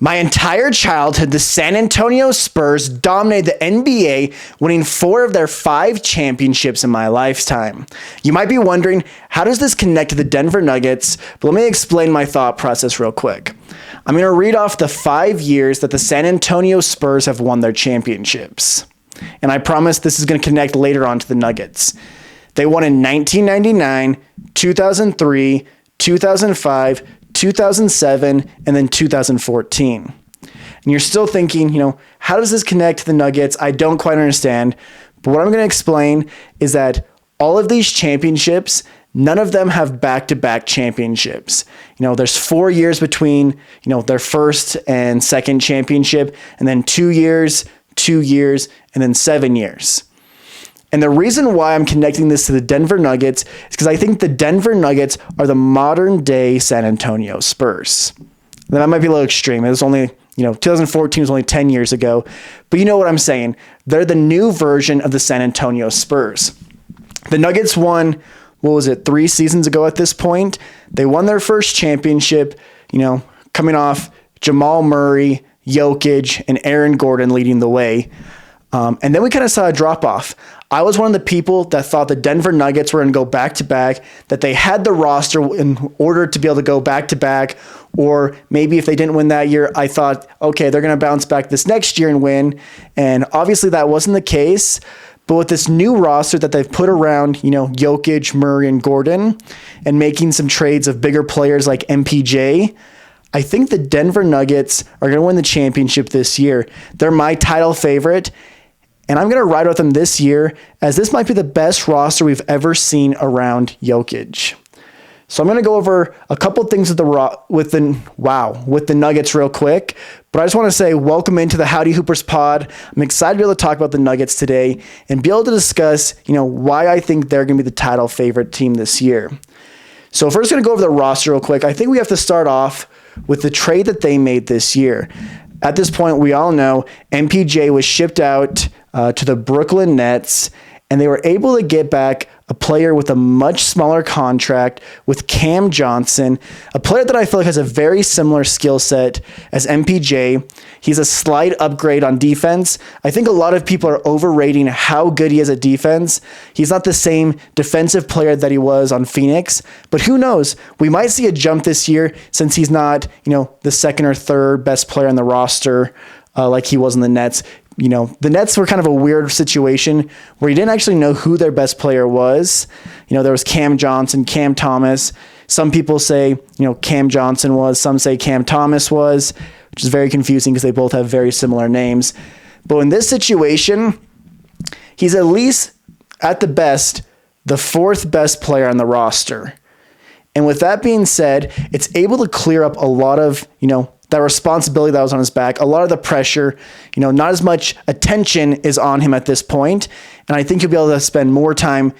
My entire childhood, the San Antonio Spurs dominated the NBA, winning 4 of their 5 championships in my lifetime. You might be wondering, how does this connect to the Denver Nuggets? But let me explain my thought process real quick. I'm going to read off the 5 years that the San Antonio Spurs have won their championships. And I promise this is going to connect later on to the Nuggets. They won in 1999, 2003, 2005, 2007, and then 2014. And you're still thinking, how does this connect to the Nuggets? I don't quite understand. But what I'm going to explain is that all of these championships, none of them have back-to-back championships. There's 4 years between, their first and second championship, and then 2 years, 2 years, and then 7 years. And the reason why I'm connecting this to the Denver Nuggets is because I think the Denver Nuggets are the modern day San Antonio Spurs. That might be a little extreme. It was only, 2014 was only 10 years ago. But you know what I'm saying. They're the new version of the San Antonio Spurs. The Nuggets won, 3 seasons ago at this point? They won their first championship, coming off Jamal Murray, Jokic, and Aaron Gordon leading the way. And then we kind of saw a drop-off. I was one of the people that thought the Denver Nuggets were going to go back-to-back, that they had the roster in order to be able to go back-to-back, or maybe if they didn't win that year, I thought, okay, they're going to bounce back this next year and win. And obviously that wasn't the case. But with this new roster that they've put around, Jokic, Murray, and Gordon, and making some trades of bigger players like MPJ, I think the Denver Nuggets are going to win the championship this year. They're my title favorite. And I'm going to ride with them this year, as this might be the best roster we've ever seen around Jokic. So I'm going to go over a couple things with the Nuggets real quick. But I just want to say welcome into the Howdy Hoopers pod. I'm excited to be able to talk about the Nuggets today and be able to discuss, why I think they're going to be the title favorite team this year. So first, going to go over the roster real quick. I think we have to start off with the trade that they made this year. At this point, we all know MPJ was shipped out to the Brooklyn Nets, and they were able to get back a player with a much smaller contract with Cam Johnson, a player that I feel like has a very similar skill set as MPJ. He's a slight upgrade on defense. I think a lot of people are overrating how good he is at defense. He's not the same defensive player that he was on Phoenix, but who knows? We might see a jump this year since he's not, the second or third best player on the roster like he was in the Nets. The Nets were kind of a weird situation where you didn't actually know who their best player was. There was Cam Johnson, Cam Thomas. Some people say, Cam Johnson was, some say Cam Thomas was, which is very confusing because they both have very similar names. But in this situation, he's at least, at the best, the 4th best player on the roster. And with that being said, it's able to clear up a lot of, that responsibility that was on his back, a lot of the pressure, not as much attention is on him at this point. And I think he'll be able to spend more time,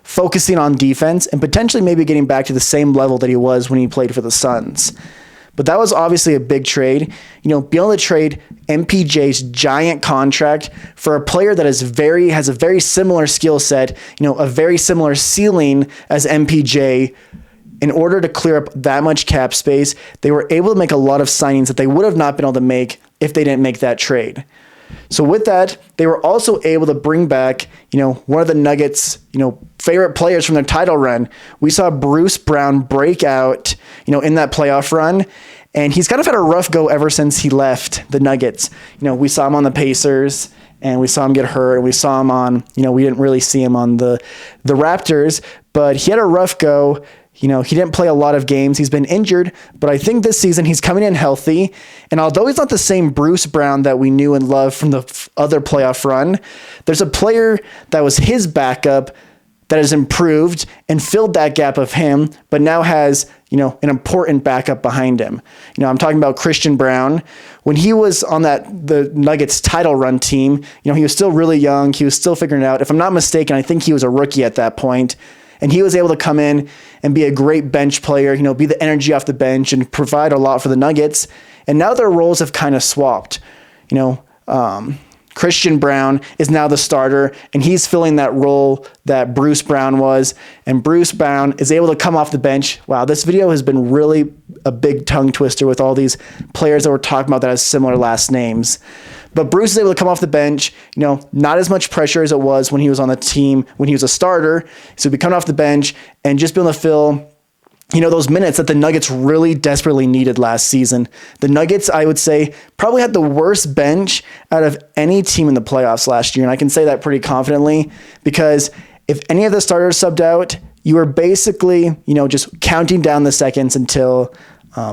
focusing on defense and potentially maybe getting back to the same level that he was when he played for the Suns. But that was obviously a big trade. Being able to trade MPJ's giant contract for a player that has a very similar skill set, a very similar ceiling as MPJ. In order to clear up that much cap space, they were able to make a lot of signings that they would have not been able to make if they didn't make that trade. So with that, they were also able to bring back, one of the Nuggets, favorite players from their title run. We saw Bruce Brown break out, in that playoff run, and he's kind of had a rough go ever since he left the Nuggets. We saw him on the Pacers, and we saw him get hurt, and we saw him on, we didn't really see him on the Raptors, but he had a rough go. He didn't play a lot of games. He's been injured, but I think this season he's coming in healthy. And although he's not the same Bruce Brown that we knew and loved from the other playoff run, there's a player that was his backup that has improved and filled that gap of him, but now has, an important backup behind him. I'm talking about Christian Brown. When he was on the Nuggets title run team, he was still really young. He was still figuring it out. If I'm not mistaken, I think he was a rookie at that point. And he was able to come in and be a great bench player, be the energy off the bench and provide a lot for the Nuggets. And now their roles have kind of swapped. Christian Brown is now the starter, and he's filling that role that Bruce Brown was. And Bruce Brown is able to come off the bench. Wow, this video has been really a big tongue twister with all these players that we're talking about that have similar last names. But Bruce is able to come off the bench, not as much pressure as it was when he was on the team, when he was a starter. So he'd be coming off the bench and just be able to fill those minutes that the Nuggets really desperately needed last season. The Nuggets, I would say, probably had the worst bench out of any team in the playoffs last year. And I can say that pretty confidently because if any of the starters subbed out, you were basically, just counting down the seconds until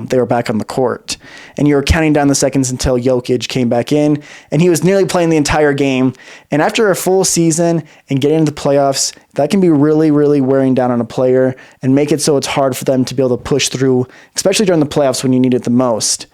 they were back on the court. And you were counting down the seconds until Jokic came back in, and he was nearly playing the entire game. And after a full season and getting into the playoffs, that can be really, really wearing down on a player and make it so it's hard for them to be able to push through, especially during the playoffs when you need it the most.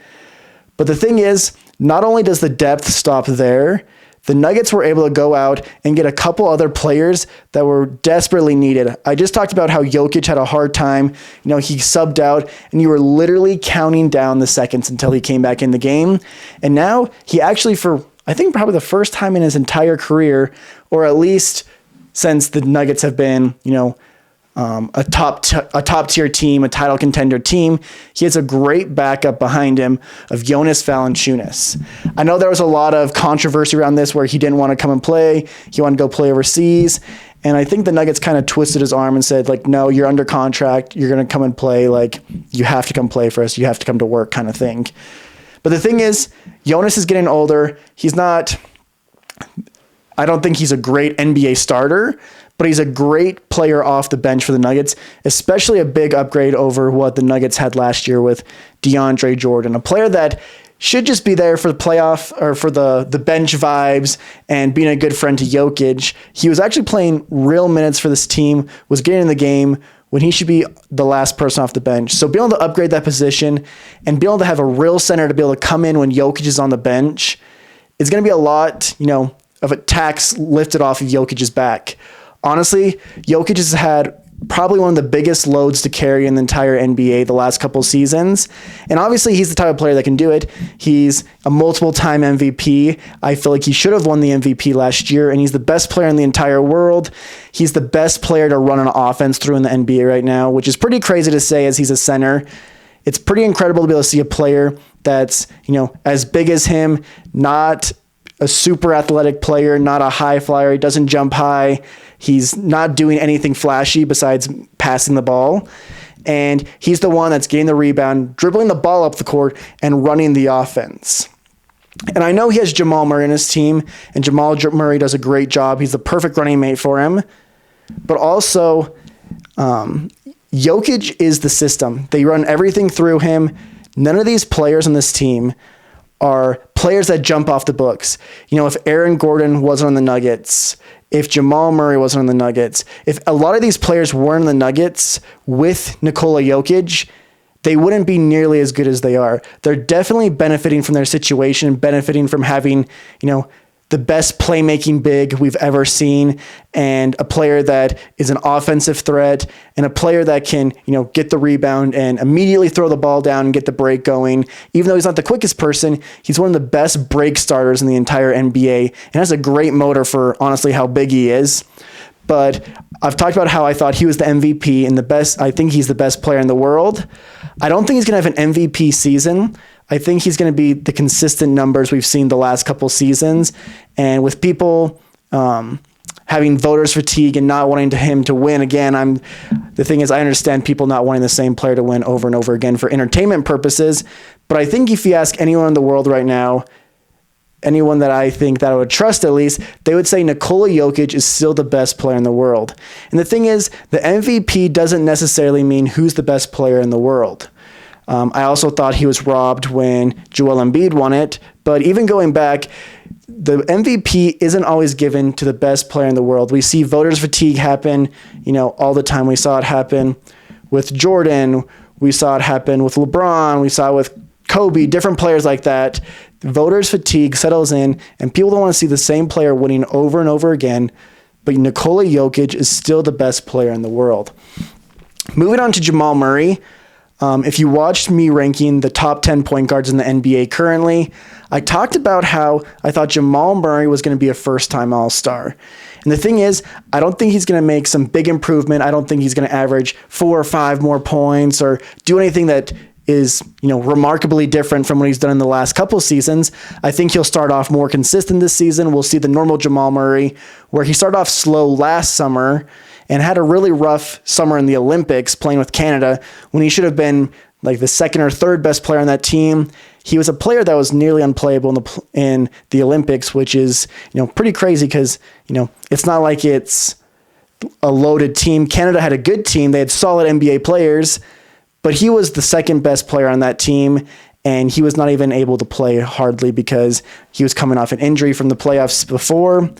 But the thing is, not only does the depth stop there, the Nuggets were able to go out and get a couple other players that were desperately needed. I just talked about how Jokic had a hard time. He subbed out, and you were literally counting down the seconds until he came back in the game. And now he actually, for I think probably the first time in his entire career, or at least since the Nuggets have been, a top tier team, a title contender team, he has a great backup behind him of Jonas Valanciunas. I know there was a lot of controversy around this where he didn't want to come and play. He wanted to go play overseas. And I think the Nuggets kind of twisted his arm and said, no, you're under contract. You're going to come and play. You have to come play for us. You have to come to work kind of thing. But the thing is, Jonas is getting older. I don't think he's a great NBA starter, but he's a great player off the bench for the Nuggets, especially a big upgrade over what the Nuggets had last year with DeAndre Jordan, a player that should just be there for the playoff or for the bench vibes and being a good friend to Jokic. He was actually playing real minutes for this team, was getting in the game when he should be the last person off the bench. So being able to upgrade that position and be able to have a real center to be able to come in when Jokic is on the bench is going to be a lot, of a tax lifted off of Jokic's back. Honestly, Jokic has had probably one of the biggest loads to carry in the entire NBA the last couple seasons. And obviously, he's the type of player that can do it. He's a multiple-time MVP. I feel like he should have won the MVP last year, and he's the best player in the entire world. He's the best player to run an offense through in the NBA right now, which is pretty crazy to say as he's a center. It's pretty incredible to be able to see a player that's, as big as him, not a super athletic player, not a high flyer. He doesn't jump high. He's not doing anything flashy besides passing the ball. And he's the one that's getting the rebound, dribbling the ball up the court, and running the offense. And I know he has Jamal Murray in his team, and Jamal Murray does a great job. He's the perfect running mate for him. But also, Jokic is the system. They run everything through him. None of these players on this team are players that jump off the books. If Aaron Gordon wasn't on the Nuggets, if Jamal Murray wasn't on the Nuggets, if a lot of these players weren't in the Nuggets with Nikola Jokic, they wouldn't be nearly as good as they are. They're definitely benefiting from their situation, benefiting from having, the best playmaking big we've ever seen, and a player that is an offensive threat, and a player that can, get the rebound and immediately throw the ball down and get the break going. Even though he's not the quickest person, he's one of the best break starters in the entire NBA, and has a great motor for, honestly, how big he is. But I've talked about how I thought he was the MVP and the best. I think he's the best player in the world. I don't think he's going to have an MVP season. I think he's going to be the consistent numbers we've seen the last couple seasons. And with people having voters fatigue and not wanting him to win again, the thing is, I understand people not wanting the same player to win over and over again for entertainment purposes. But I think if you ask anyone in the world right now, anyone that I think that I would trust at least, they would say Nikola Jokic is still the best player in the world. And the thing is, the MVP doesn't necessarily mean who's the best player in the world. I also thought he was robbed when Joel Embiid won it. But even going back, the MVP isn't always given to the best player in the world. We see voters fatigue happen, all the time. We saw it happen with Jordan. We saw it happen with LeBron. We saw it with Kobe, different players like that. Voters fatigue settles in, and people don't want to see the same player winning over and over again. But Nikola Jokic is still the best player in the world. Moving on to Jamal Murray. If you watched me ranking the top 10 point guards in the NBA currently, I talked about how I thought Jamal Murray was going to be a first-time All-Star. And the thing is, I don't think he's going to make some big improvement. I don't think he's going to average 4 or 5 more points or do anything that is, remarkably different from what he's done in the last couple seasons. I think he'll start off more consistent this season. We'll see the normal Jamal Murray, where he started off slow last summer and had a really rough summer in the Olympics playing with Canada when he should have been like the second or third best player on that team. He was a player that was nearly unplayable in the Olympics, which is, pretty crazy because, it's not like it's a loaded team. Canada had a good team. They had solid NBA players, but he was the second best player on that team, and he was not even able to play hardly because he was coming off an injury from the playoffs before.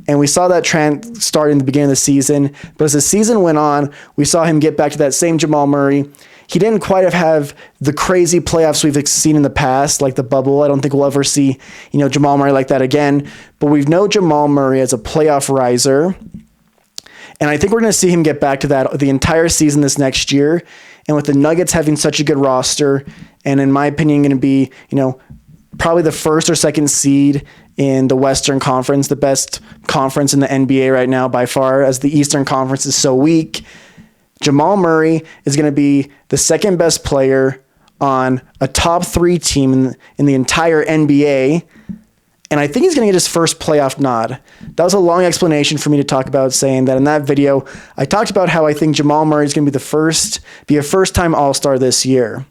And we saw that trend start in the beginning of the season. But as the season went on, we saw him get back to that same Jamal Murray. He didn't quite have the crazy playoffs we've seen in the past, like the bubble. I don't think we'll ever see, Jamal Murray like that again. But we've known Jamal Murray as a playoff riser. And I think we're going to see him get back to that the entire season this next year. And with the Nuggets having such a good roster, and in my opinion, going to be, probably the first or second seed in the Western Conference, the best conference in the NBA right now by far, as the Eastern Conference is so weak. Jamal Murray is going to be the second best player on a top 3 team in the entire NBA. And I think he's going to get his first playoff nod. That was a long explanation for me to talk about, saying that in that video, I talked about how I think Jamal Murray is going to be a first-time All-Star this year.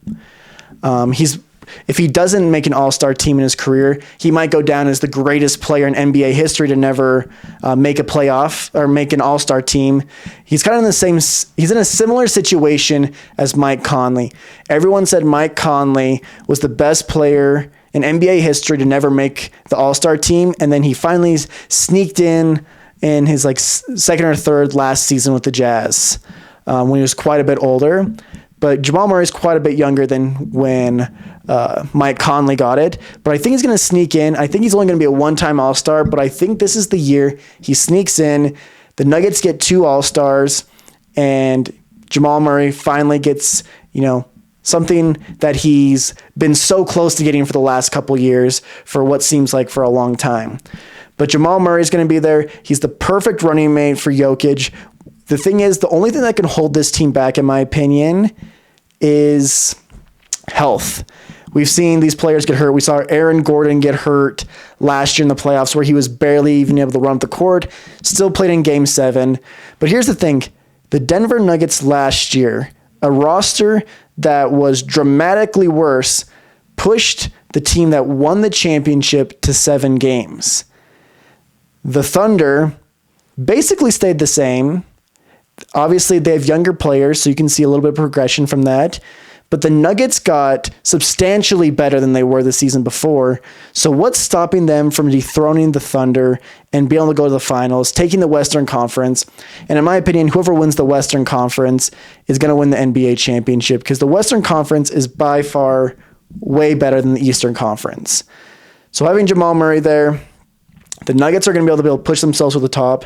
If he doesn't make an All-Star team in his career, he might go down as the greatest player in NBA history to never make a playoff or make an All-Star team. He's kind of he's in a similar situation as Mike Conley. Everyone said Mike Conley was the best player in NBA history to never make the All-Star team, and then he finally sneaked in his second or third last season with the Jazz when he was quite a bit older. But Jamal Murray is quite a bit younger than when Mike Conley got it. But I think he's going to sneak in. I think he's only going to be a one-time All-Star, but I think this is the year he sneaks in. The Nuggets get 2 All-Stars, and Jamal Murray finally gets, something that he's been so close to getting for the last couple years for what seems like for a long time. But Jamal Murray is going to be there. He's the perfect running mate for Jokic. The thing is, the only thing that can hold this team back, in my opinion, is health. We've seen these players get hurt. We saw Aaron Gordon get hurt last year in the playoffs where he was barely even able to run up the court, still played in Game 7. But here's the thing. The Denver Nuggets last year, a roster that was dramatically worse, pushed the team that won the championship to 7 games. The Thunder basically stayed the same. Obviously, they have younger players, so you can see a little bit of progression from that. But the Nuggets got substantially better than they were the season before. So what's stopping them from dethroning the Thunder and being able to go to the finals, taking the Western Conference? And in my opinion, whoever wins the Western Conference is going to win the NBA championship, because the Western Conference is by far way better than the Eastern Conference. So having Jamal Murray there, the Nuggets are going to be able to push themselves to the top.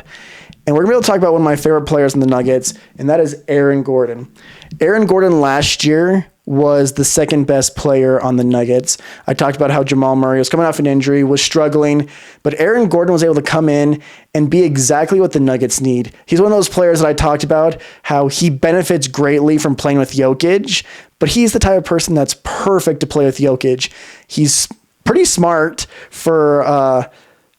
And we're going to be able to talk about one of my favorite players in the Nuggets, and that is Aaron Gordon. Aaron Gordon last year was the second best player on the Nuggets. I talked about how Jamal Murray was coming off an injury, was struggling, but Aaron Gordon was able to come in and be exactly what the Nuggets need. He's one of those players that I talked about, how he benefits greatly from playing with Jokic, but he's the type of person that's perfect to play with Jokic. He's pretty smart for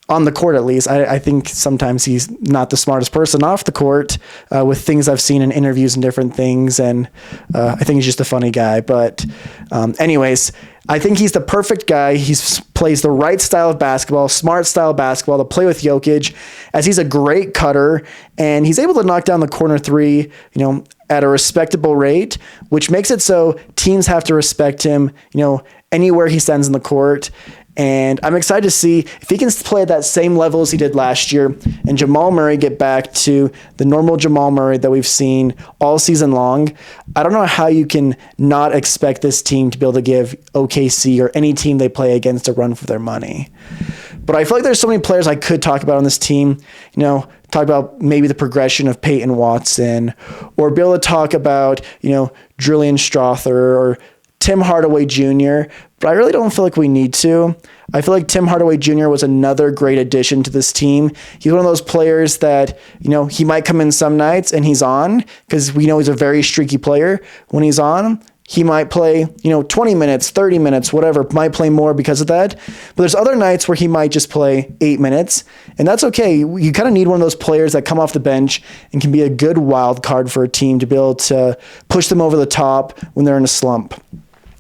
on the court, at least. I think sometimes he's not the smartest person off the court with things I've seen in interviews and different things. And I think he's just a funny guy. But anyways, I think he's the perfect guy. He plays the right style of basketball, smart style of basketball to play with Jokic, as he's a great cutter and he's able to knock down the corner 3, at a respectable rate, which makes it so teams have to respect him, anywhere he stands in the court. And I'm excited to see if he can play at that same level as he did last year and Jamal Murray get back to the normal Jamal Murray that we've seen all season long. I don't know how you can not expect this team to be able to give OKC or any team they play against a run for their money. But I feel like there's so many players I could talk about on this team. Talk talk about maybe the progression of Peyton Watson, or be able to talk about, Julian Strother or Tim Hardaway Jr., but I really don't feel like we need to. I feel like Tim Hardaway Jr. was another great addition to this team. He's one of those players that, he might come in some nights and he's on, because we know he's a very streaky player. When he's on, he might play, 20 minutes, 30 minutes, whatever, might play more because of that. But there's other nights where he might just play 8 minutes, and that's okay. You kind of need one of those players that come off the bench and can be a good wild card for a team to be able to push them over the top when they're in a slump.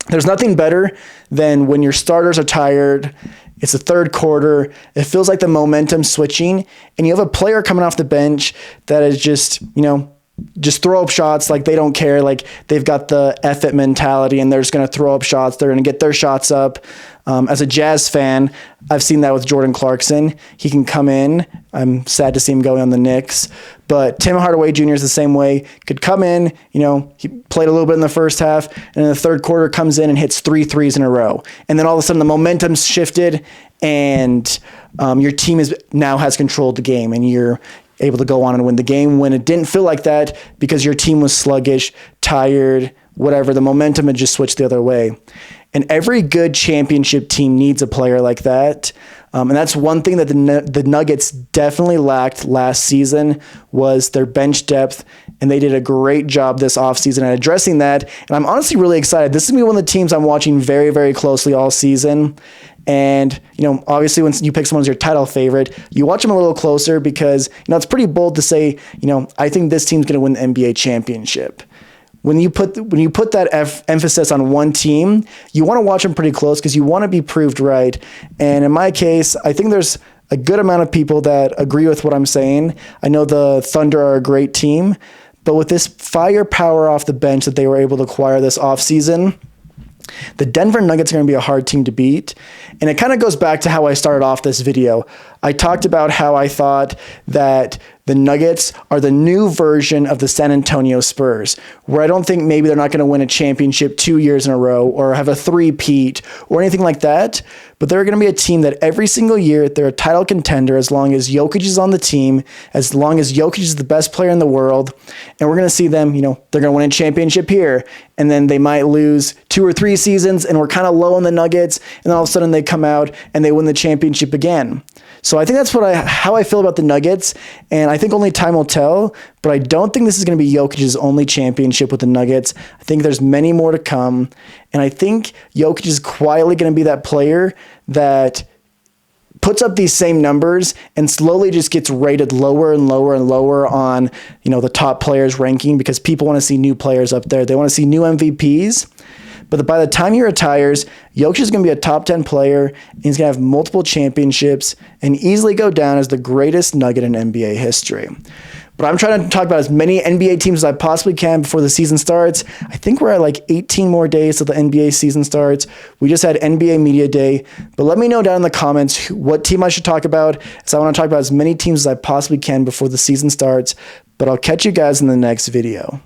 There's nothing better than when your starters are tired, it's the third quarter, it feels like the momentum's switching, and you have a player coming off the bench that is just throw up shots like they don't care, like they've got the F it mentality and they're just going to throw up shots. They're going to get their shots up. As a Jazz fan, I've seen that with Jordan Clarkson. He can come in. I'm sad to see him going on the Knicks. But Tim Hardaway Jr. is the same way. Could come in, he played a little bit in the first half, and in the third quarter comes in and hits 3 threes in a row. And then all of a sudden the momentum's shifted, and your team now has control of the game, and you're able to go on and win the game when it didn't feel like that because your team was sluggish, tired, whatever. The momentum had just switched the other way. And every good championship team needs a player like that. And that's one thing that the Nuggets definitely lacked last season was their bench depth, and they did a great job this offseason at addressing that. And I'm honestly really excited. This is going to be one of the teams I'm watching very, very closely all season. And, obviously when you pick someone as your title favorite, you watch them a little closer because, it's pretty bold to say, I think this team's going to win the NBA championship. When you put that emphasis on one team, you want to watch them pretty close because you want to be proved right. And in my case, I think there's a good amount of people that agree with what I'm saying. I know the Thunder are a great team, but with this firepower off the bench that they were able to acquire this offseason, the Denver Nuggets are going to be a hard team to beat. And it kind of goes back to how I started off this video. I talked about how I thought that the Nuggets are the new version of the San Antonio Spurs, where I don't think maybe they're not going to win a championship 2 years in a row or have a three-peat or anything like that. But they're going to be a team that every single year they're a title contender as long as Jokic is on the team, as long as Jokic is the best player in the world. And we're going to see them, they're going to win a championship here. And then they might lose 2 or 3 seasons and we're kind of low on the Nuggets. And then all of a sudden they come out and they win the championship again. So I think that's how I feel about the Nuggets, and I think only time will tell, but I don't think this is going to be Jokic's only championship with the Nuggets. I think there's many more to come, and I think Jokic is quietly going to be that player that puts up these same numbers and slowly just gets rated lower and lower and lower on, the top players ranking because people want to see new players up there. They want to see new MVPs. But by the time he retires, Jokic is going to be a top 10 player, and he's going to have multiple championships and easily go down as the greatest Nugget in NBA history. But I'm trying to talk about as many NBA teams as I possibly can before the season starts. I think we're at like 18 more days till the NBA season starts. We just had NBA Media Day. But let me know down in the comments what team I should talk about, as I want to talk about as many teams as I possibly can before the season starts. But I'll catch you guys in the next video.